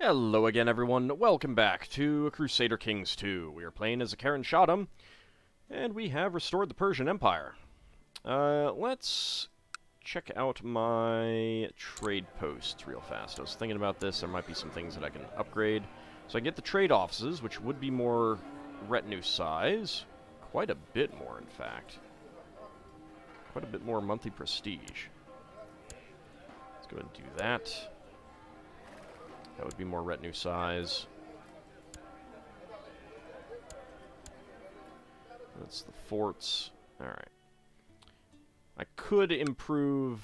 Hello again, everyone. Welcome back to Crusader Kings II. We are playing as a Karen Shadam, and we have restored the Persian Empire. Let's check out my trade posts real fast. I was thinking about this. There might be some things that I can upgrade. So I get the trade offices, which would be more retinue size. Quite a bit more, in fact. Quite a bit more monthly prestige. Let's go ahead and do that. That would be more retinue size. That's the forts. Alright. I could improve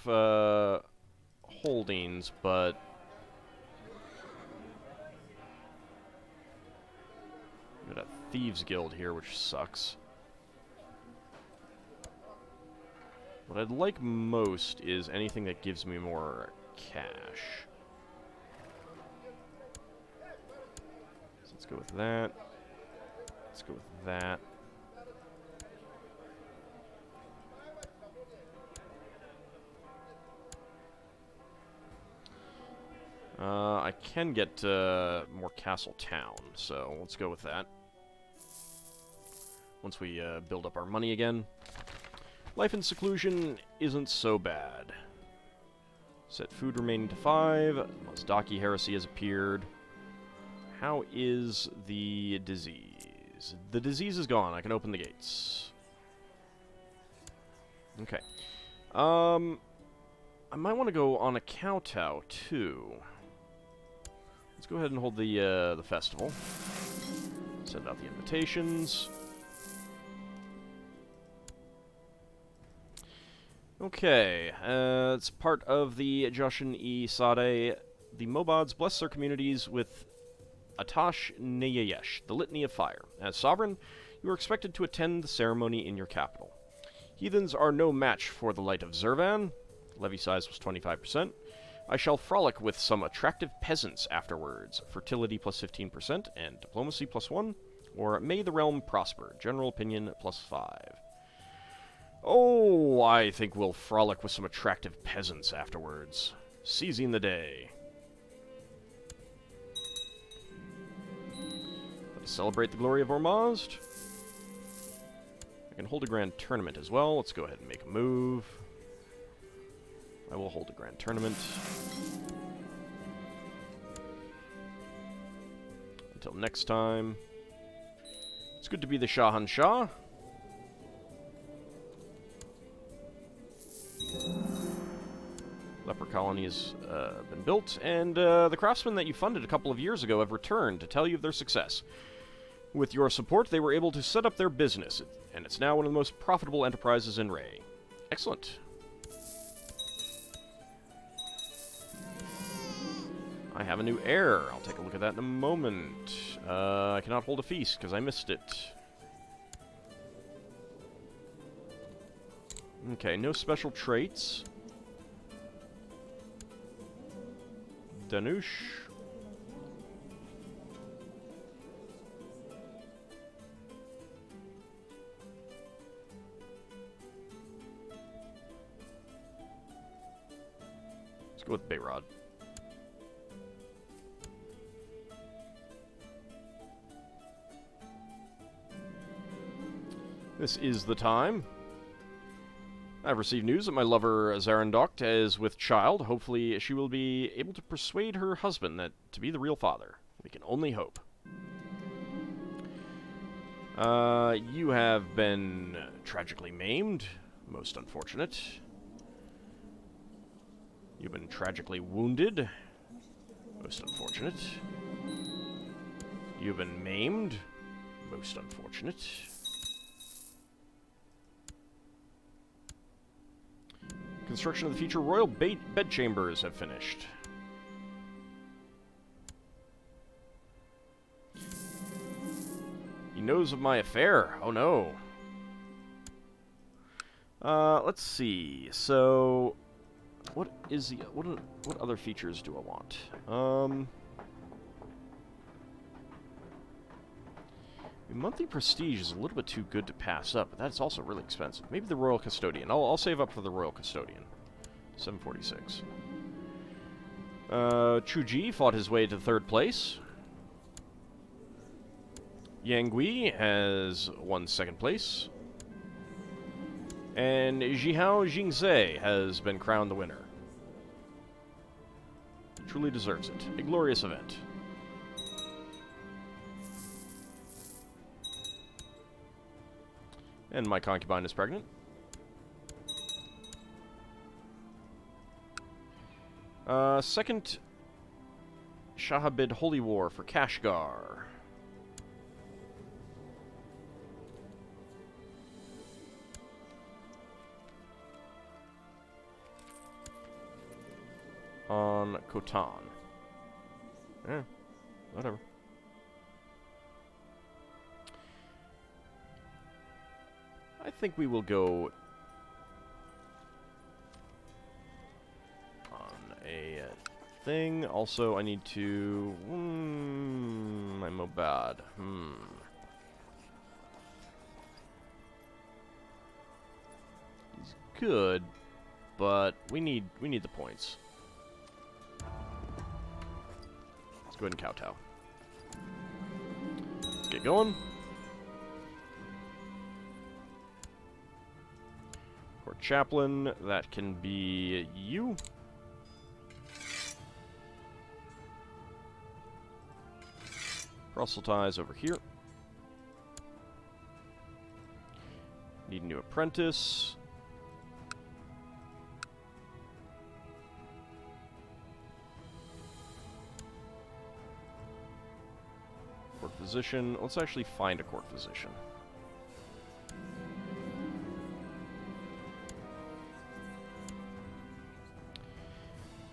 holdings, but we got a Thieves Guild here, which sucks. What I'd like most is anything that gives me more cash. Let's go with that. Let's go with that. I can get more Castle Town, so let's go with that. Once we build up our money again. Life in seclusion isn't so bad. Set food remaining to 5. Mozdaki heresy has appeared. How is the disease? The disease is gone. I can open the gates. Okay. I might want to go on a kowtow, too. Let's go ahead and hold the festival. Send out the invitations. Okay. It's part of the Joshin-i-Sade. The Mobods bless their communities with Atash Neyesh, the Litany of Fire. As sovereign, you are expected to attend the ceremony in your capital. Heathens are no match for the light of Zervan. Levy size was 25%. I shall frolic with some attractive peasants afterwards. Fertility plus 15% and diplomacy plus 1. Or may the realm prosper. General opinion plus 5. Oh, I think we'll frolic with some attractive peasants afterwards. Seizing the day. Celebrate the glory of Ormazd. I can hold a grand tournament as well. Let's go ahead and make a move. I will hold a grand tournament. Until next time. It's good to be the Shahanshah. Leper colony has been built, and the craftsmen that you funded a couple of years ago have returned to tell you of their success. With your support, they were able to set up their business, and it's now one of the most profitable enterprises in Ray. Excellent. I have a new heir. I'll take a look at that in a moment. I cannot hold a feast because I missed it. Okay, no special traits. Danush. Let's go with Bayrod. This is the time. I've received news that my lover Zarandokt is with child. Hopefully she will be able to persuade her husband that to be the real father. We can only hope. You have been tragically maimed. Most unfortunate. You've been tragically wounded. Most unfortunate. You've been maimed. Most unfortunate. Construction of the future royal bedchambers have finished. He knows of my affair. Oh no. Let's see. So, what is the what other features do I want? The monthly prestige is a little bit too good to pass up, but that's also really expensive. Maybe the Royal Custodian. I'll save up for the Royal Custodian. 746. Chuji fought his way to 3rd place. Yangui has won 2nd place. And Jihao Jingzhe has been crowned the winner. He truly deserves it. A glorious event. And my concubine is pregnant. Second Shahabid Holy War for Kashgar. On Khotan. Yeah, whatever. I think we will go on a thing. Also, I need to... my Mobad. He's good, but we need the points. Let's go ahead and kowtow. Let's get going. Court Chaplain, that can be you. Proselytize over here. Need a new apprentice. Court physician. Let's actually find a court physician.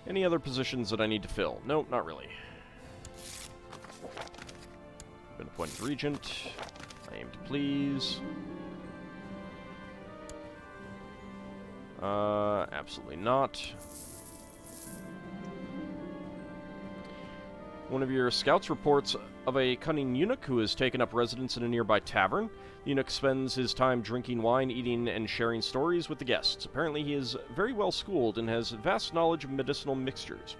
Any other positions that I need to fill? Nope, not really. Been appointed regent. I aim to please. Absolutely not. One of your scouts reports of a cunning eunuch who has taken up residence in a nearby tavern. The eunuch spends his time drinking wine, eating, and sharing stories with the guests. Apparently he is very well schooled and has vast knowledge of medicinal mixtures.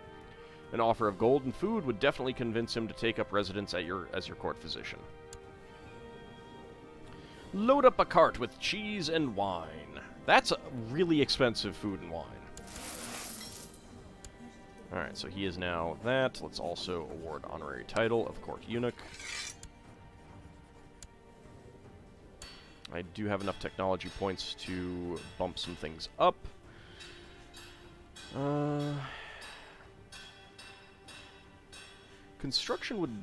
An offer of gold and food would definitely convince him to take up residence at as your court physician. Load up a cart with cheese and wine. That's really expensive food and wine. Alright, so he is now that. Let's also award honorary title of court eunuch. I do have enough technology points to bump some things up. Construction would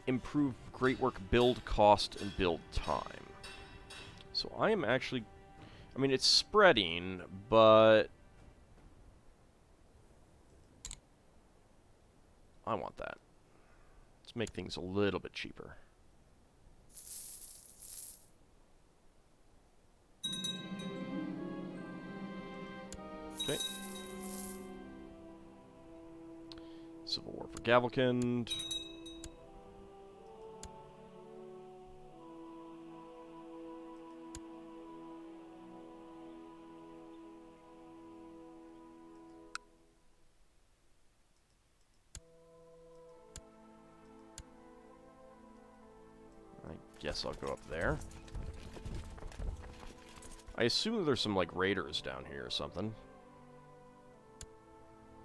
improve great work build cost and build time. So I am actually... I mean, it's spreading, but... I want that. Let's make things a little bit cheaper. Okay. Civil War for Gavelkind. Guess I'll go up there. I assume there's some, like, raiders down here or something.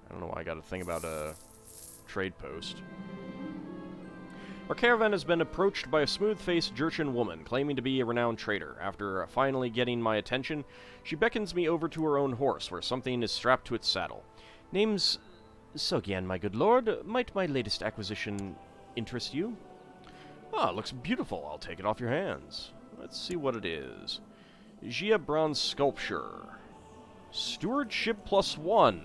I don't know why I got a thing about a trade post. Our caravan has been approached by a smooth-faced Jurchen woman, claiming to be a renowned trader. After finally getting my attention, she beckons me over to her own horse, where something is strapped to its saddle. Name's Saoshyant, my good lord. Might my latest acquisition interest you? Ah, it looks beautiful. I'll take it off your hands. Let's see what it is. Gia Bronze Sculpture. Stewardship +1.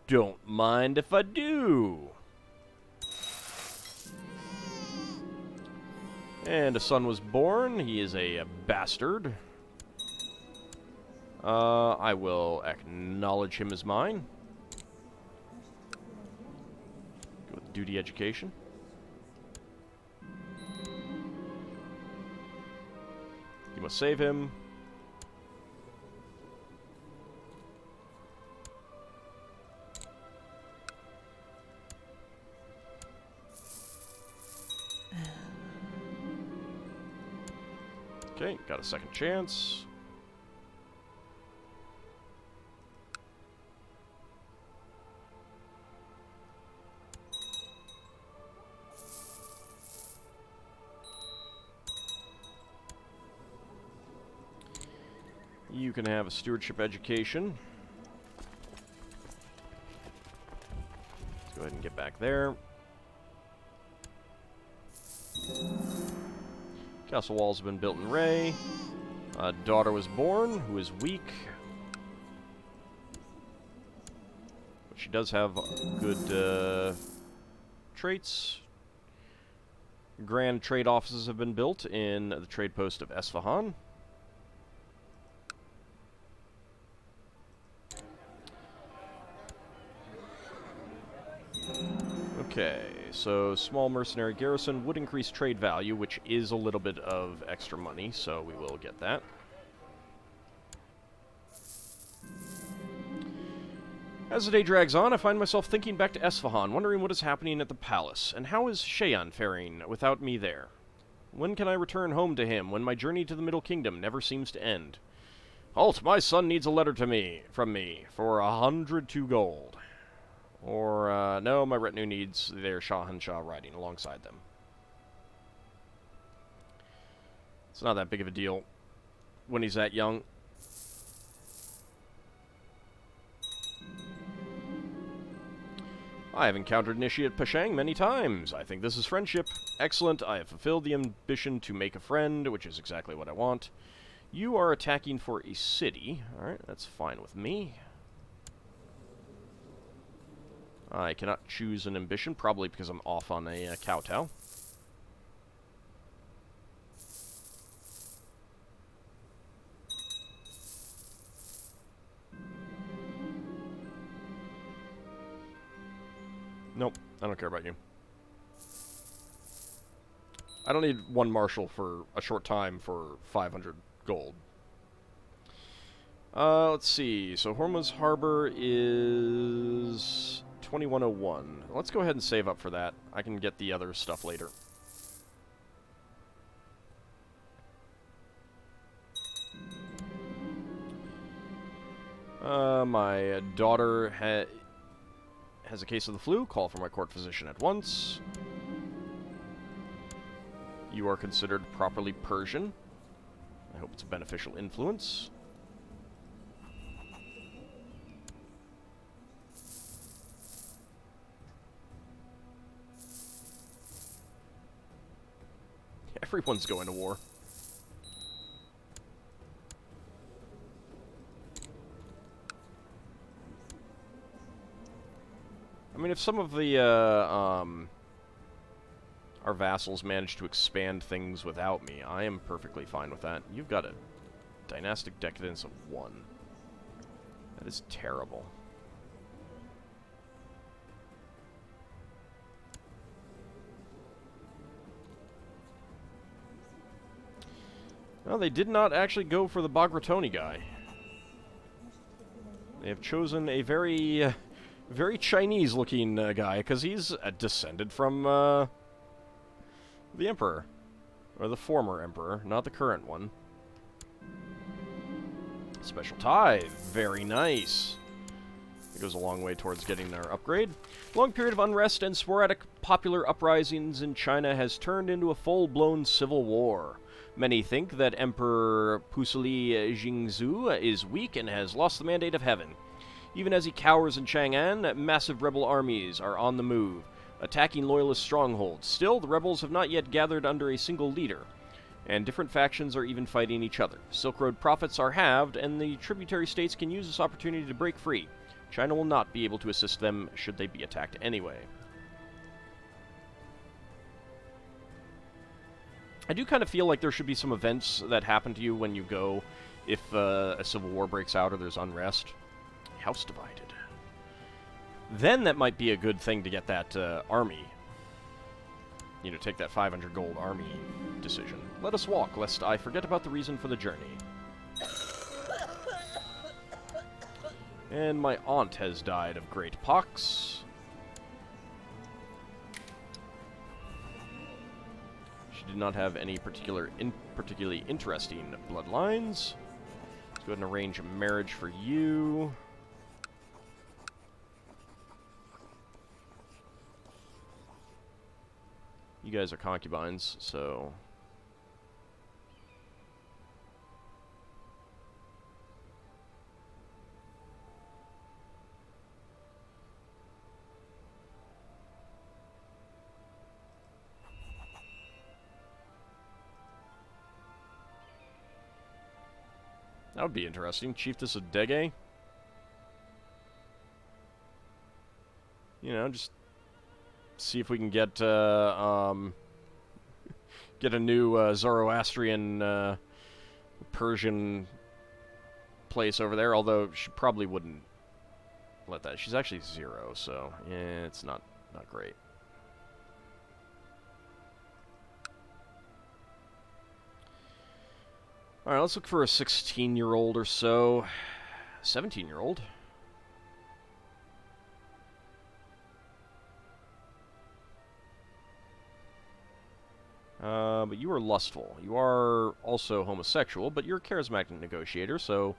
Don't mind if I do. And a son was born. He is a bastard. I will acknowledge him as mine. Duty education. You must save him. Okay, got a second chance. You can have a stewardship education. Let's go ahead and get back there. Castle walls have been built in Ray. A daughter was born, who is weak. But she does have good traits. Grand trade offices have been built in the trade post of Esfahan. Okay, so small mercenary garrison would increase trade value, which is a little bit of extra money, so we will get that. As the day drags on, I find myself thinking back to Esfahan, wondering what is happening at the palace, and how is Saoshyant faring without me there? When can I return home to him, when my journey to the Middle Kingdom never seems to end? Halt, my son needs a letter from me, for 102 gold. Or, no, my retinue needs their Shahanshah riding alongside them. It's not that big of a deal when he's that young. I have encountered Initiate Pashang many times. I think this is friendship. Excellent, I have fulfilled the ambition to make a friend, which is exactly what I want. You are attacking for a city. Alright, that's fine with me. I cannot choose an ambition, probably because I'm off on a kowtow. Nope, I don't care about you. I don't need one marshal for a short time for 500 gold. Let's see. So Hormuz Harbor is 2101. Let's go ahead and save up for that. I can get the other stuff later. My daughter has a case of the flu. Call for my court physician at once. You are considered properly Persian. I hope it's a beneficial influence. Everyone's going to war. I mean, if some of the, our vassals manage to expand things without me, I am perfectly fine with that. You've got a dynastic decadence of 1. That is terrible. Well, they did not actually go for the Bagratoni guy. They have chosen a very, very Chinese-looking guy, because he's descended from the Emperor. Or the former Emperor, not the current one. Special tithe. Very nice. It goes a long way towards getting our upgrade. Long period of unrest and sporadic popular uprisings in China has turned into a full-blown civil war. Many think that Emperor Pusuli Jingzhu is weak and has lost the mandate of heaven. Even as he cowers in Chang'an, massive rebel armies are on the move, attacking loyalist strongholds. Still, the rebels have not yet gathered under a single leader, and different factions are even fighting each other. Silk Road profits are halved, and the tributary states can use this opportunity to break free. China will not be able to assist them should they be attacked anyway. I do kind of feel like there should be some events that happen to you when you go if a civil war breaks out or there's unrest. House divided. Then that might be a good thing to get that army. You know, take that 500 gold army decision. Let us walk, lest I forget about the reason for the journey. And my aunt has died of great pox. She did not have any particularly interesting bloodlines. Let's go ahead and arrange a marriage for you. You guys are concubines, so... That would be interesting. Chiefess of Dege. You know, just see if we can get a new Zoroastrian Persian place over there, although she probably wouldn't let that. She's actually 0, so yeah, it's not great. Alright, let's look for a 16-year-old or so. 17-year-old. But you are lustful. You are also homosexual, but you're a charismatic negotiator, so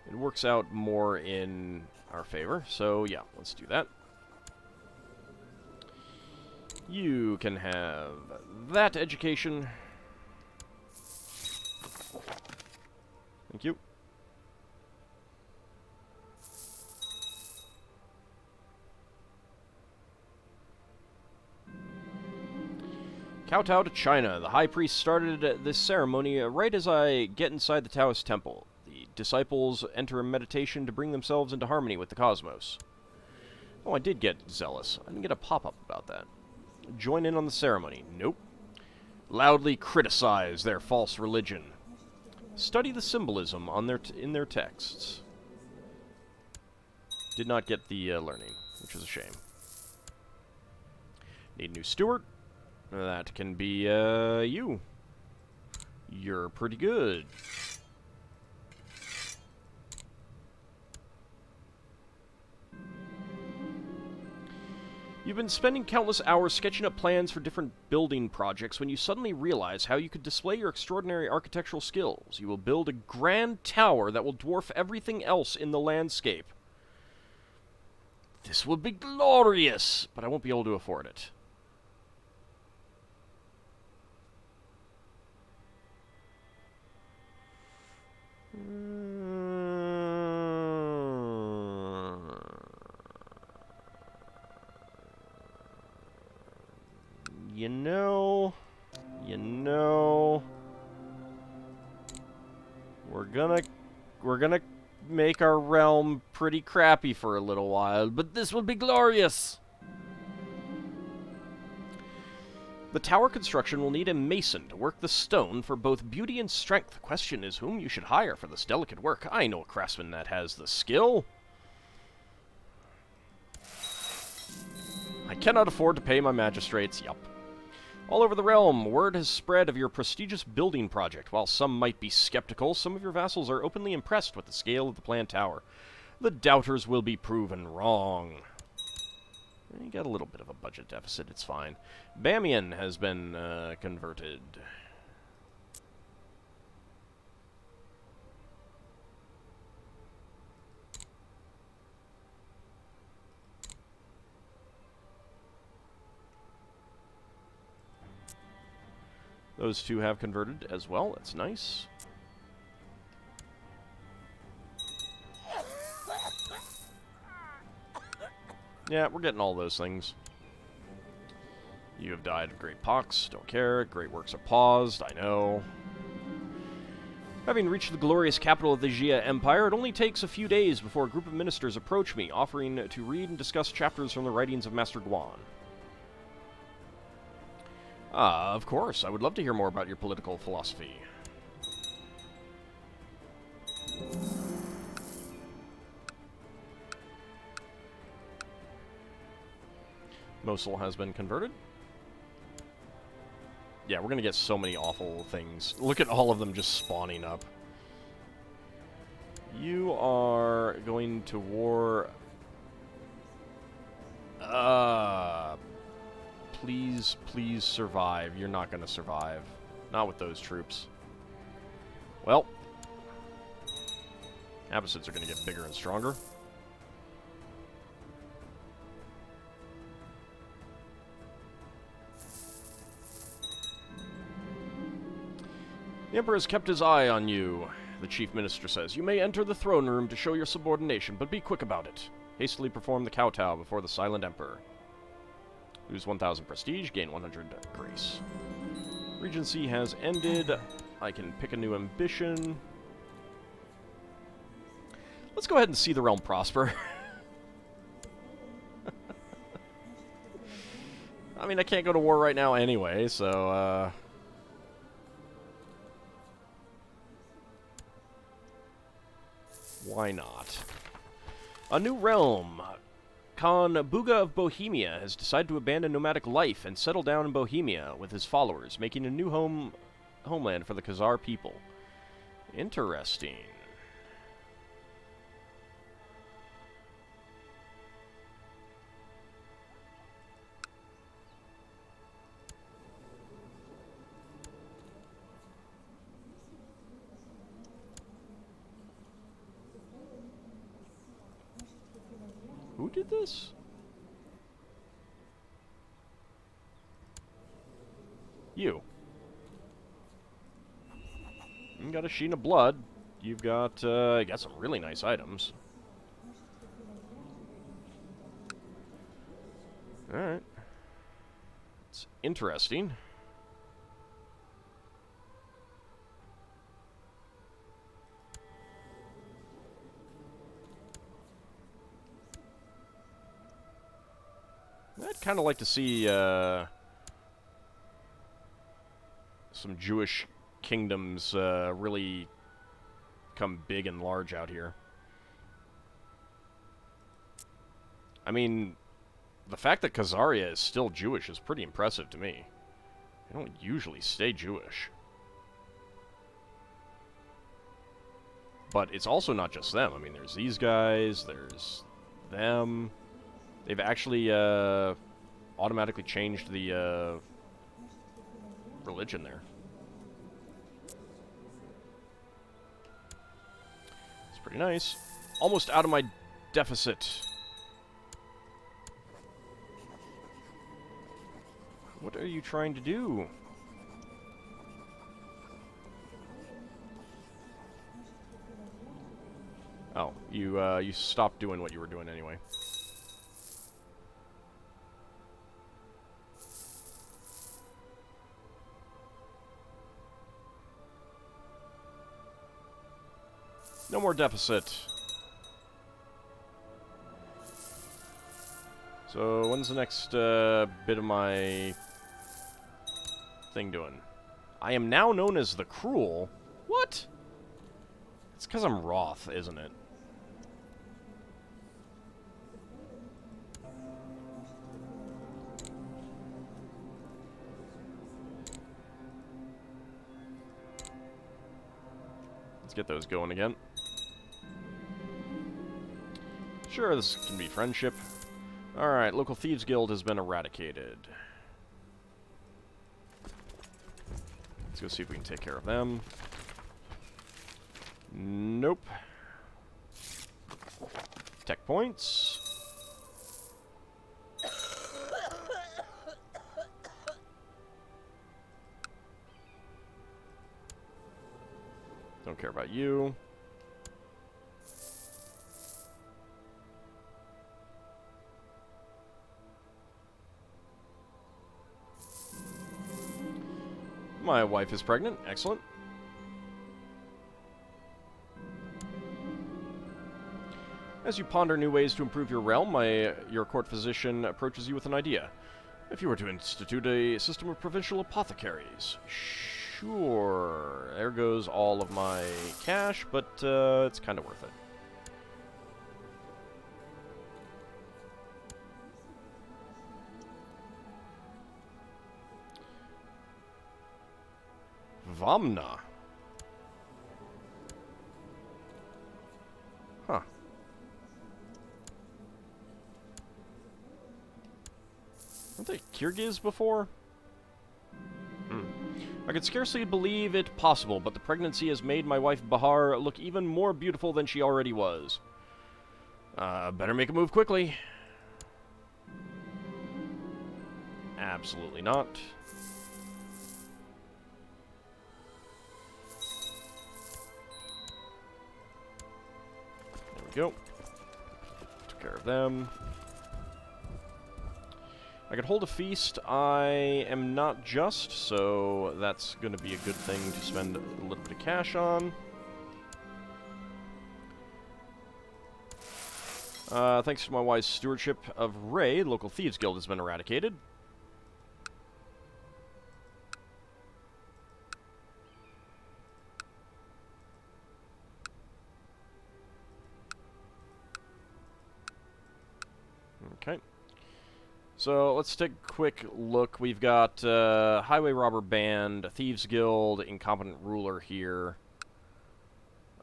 it works out more in our favor. So, yeah, let's do that. You can have that education. Thank you. Kowtow to China. The high priest started this ceremony right as I get inside the Taoist temple. The disciples enter a meditation to bring themselves into harmony with the cosmos. Oh, I did get zealous. I didn't get a pop-up about that. Join in on the ceremony. Nope. Loudly criticize their false religion. Study the symbolism on in their texts. Did not get the learning, which is a shame. Need a new steward. That can be you. You're pretty good. You've been spending countless hours sketching up plans for different building projects when you suddenly realize how you could display your extraordinary architectural skills. You will build a grand tower that will dwarf everything else in the landscape. This will be glorious, but I won't be able to afford it. You know, we're gonna make our realm pretty crappy for a little while, but this will be glorious. The tower construction will need a mason to work the stone for both beauty and strength. The question is whom you should hire for this delicate work. I know a craftsman that has the skill. I cannot afford to pay my magistrates. Yup. All over the realm, word has spread of your prestigious building project. While some might be skeptical, some of your vassals are openly impressed with the scale of the planned tower. The doubters will be proven wrong. You got a little bit of a budget deficit, it's fine. Bamian has been converted. Those two have converted as well. That's nice. Yeah, we're getting all those things. You have died of great pox. Don't care. Great works are paused. I know. Having reached the glorious capital of the Jia Empire, it only takes a few days before a group of ministers approach me, offering to read and discuss chapters from the writings of Master Guan. Of course. I would love to hear more about your political philosophy. Mosul has been converted. Yeah, we're going to get so many awful things. Look at all of them just spawning up. You are going to war... Please, please survive. You're not going to survive. Not with those troops. Well, Abbasids are going to get bigger and stronger. The Emperor has kept his eye on you, the Chief Minister says. You may enter the throne room to show your subordination, but be quick about it. Hastily perform the kowtow before the Silent Emperor. Lose 1,000 prestige, gain 100 grace. Regency has ended. I can pick a new ambition. Let's go ahead and see the realm prosper. I mean, I can't go to war right now anyway, so, why not? A new realm. Khan Buga of Bohemia has decided to abandon nomadic life and settle down in Bohemia with his followers, making a new homeland for the Khazar people. Interesting. Who did this? You. You got a sheen of blood. You've got, you got some really nice items. Alright. It's interesting. I'd kind of like to see some Jewish kingdoms really come big and large out here. I mean, the fact that Khazaria is still Jewish is pretty impressive to me. They don't usually stay Jewish. But it's also not just them. I mean, there's these guys, there's them. They've actually automatically changed the religion there. It's pretty nice. Almost out of my deficit. What are you trying to do? Oh, you stopped doing what you were doing anyway. No more deficit. So, when's the next bit of my thing doing? I am now known as the Cruel. What? It's because I'm Roth, isn't it? Let's get those going again. Sure, this can be friendship. Alright, local thieves guild has been eradicated. Let's go see if we can take care of them. Nope. Tech points. Don't care about you. My wife is pregnant. Excellent. As you ponder new ways to improve your realm, your court physician approaches you with an idea. If you were to institute a system of provincial apothecaries. Sure. There goes all of my cash, but it's kind of worth it. Vamna. Huh. Weren't they Kyrgyz before? I could scarcely believe it possible, but the pregnancy has made my wife Bahar look even more beautiful than she already was. Better make a move quickly. Absolutely not. There we go. Took care of them. I could hold a feast. I am not just, so that's going to be a good thing to spend a little bit of cash on. Thanks to my wise stewardship of Ray, the local thieves guild has been eradicated. Okay. So, let's take a quick look. We've got Highway Robber Band, Thieves Guild, Incompetent Ruler here.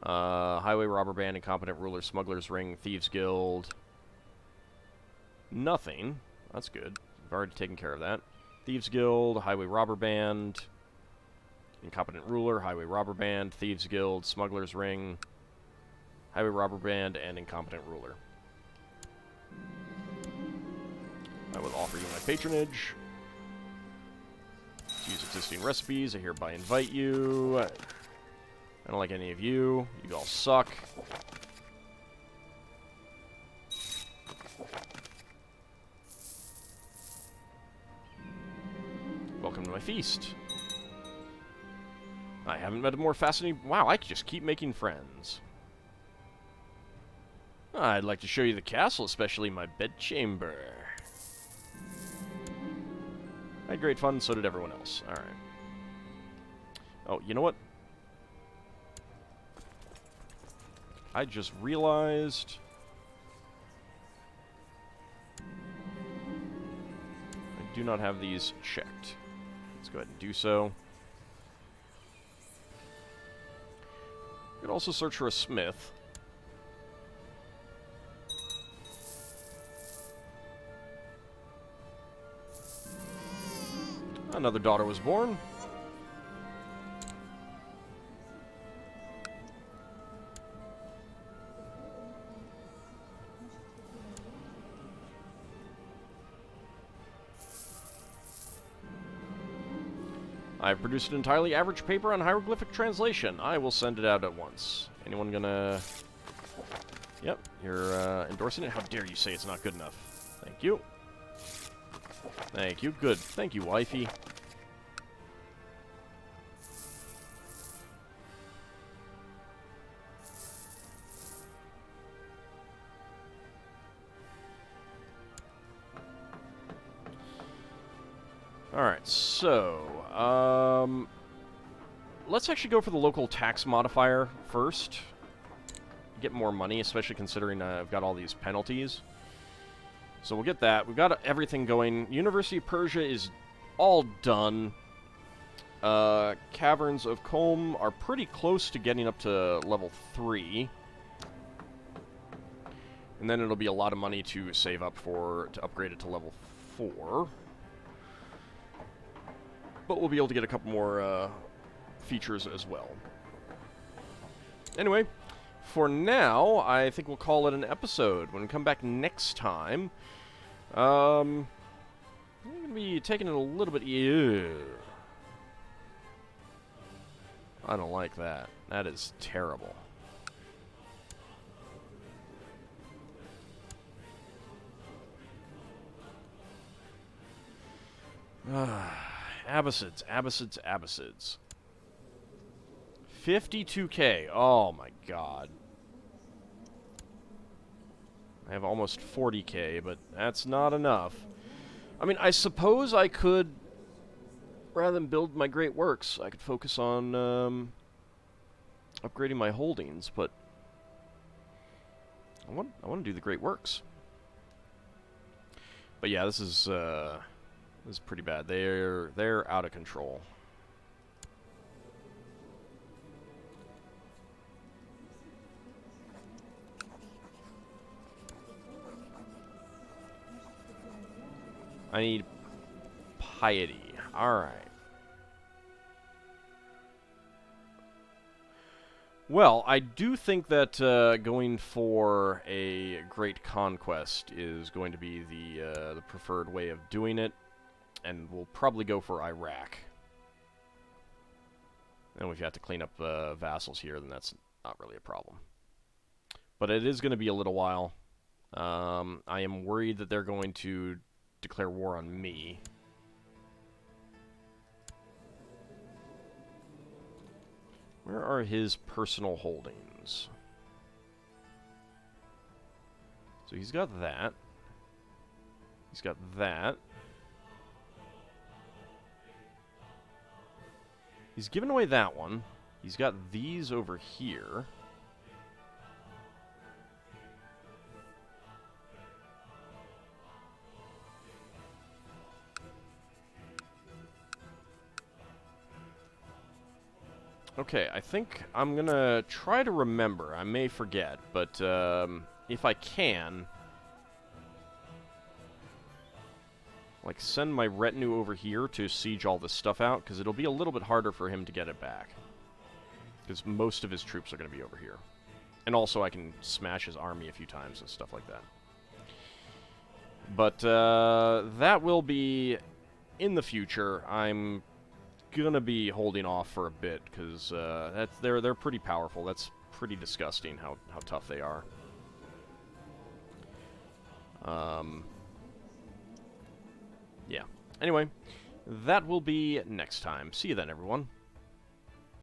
Highway Robber Band, Incompetent Ruler, Smuggler's Ring, Thieves Guild. Nothing. That's good. We've already taken care of that. Thieves Guild, Highway Robber Band, Incompetent Ruler, Highway Robber Band, Thieves Guild, Smuggler's Ring, Highway Robber Band, and Incompetent Ruler. I will offer you my patronage. Use existing recipes. I hereby invite you. I don't like any of you. You all suck. Welcome to my feast. I haven't met a more fascinating... Wow, I could just keep making friends. I'd like to show you the castle, especially my bedchamber. I had great fun, so did everyone else. Alright. Oh, you know what? I just realized... I do not have these checked. Let's go ahead and do so. You could also search for a smith. Another daughter was born. I've produced an entirely average paper on hieroglyphic translation. I will send it out at once. Anyone gonna... Yep, you're endorsing it? How dare you say it's not good enough. Thank you. Thank you. Good. Thank you, wifey. Alright, so, let's actually go for the local tax modifier first. Get more money, especially considering I've got all these penalties. So we'll get that. We've got everything going. University of Persia is all done. Caverns of Combe are pretty close to getting up to level 3. And then it'll be a lot of money to save up for, to upgrade it to level 4. But we'll be able to get a couple more features as well. Anyway, for now, I think we'll call it an episode. When we come back next time, I'm going to be taking it a little bit... Ew. I don't like that. That is terrible. Abbasids, Abbasids, Abbasids. 52k. Oh my god. I have almost 40k, but that's not enough. I mean, I suppose I could, rather than build my great works, I could focus on upgrading my holdings, but I want to do the great works. But yeah, this is pretty bad. They're out of control. I need piety. Alright. Well, I do think that going for a great conquest is going to be the preferred way of doing it, and we'll probably go for Iraq. And if you have to clean up vassals here, then that's not really a problem. But it is going to be a little while. I am worried that they're going to declare war on me. Where are his personal holdings? So he's got that. He's got that. He's given away that one. He's got these over here. Okay, I think I'm gonna try to remember. I may forget, but if I can, like, send my retinue over here to siege all this stuff out, because it'll be a little bit harder for him to get it back. Because most of his troops are going to be over here. And also I can smash his army a few times and stuff like that. But that will be in the future. I'm gonna be holding off for a bit, because they're pretty powerful. That's pretty disgusting how tough they are. Yeah. Anyway, that will be next time. See you then, everyone.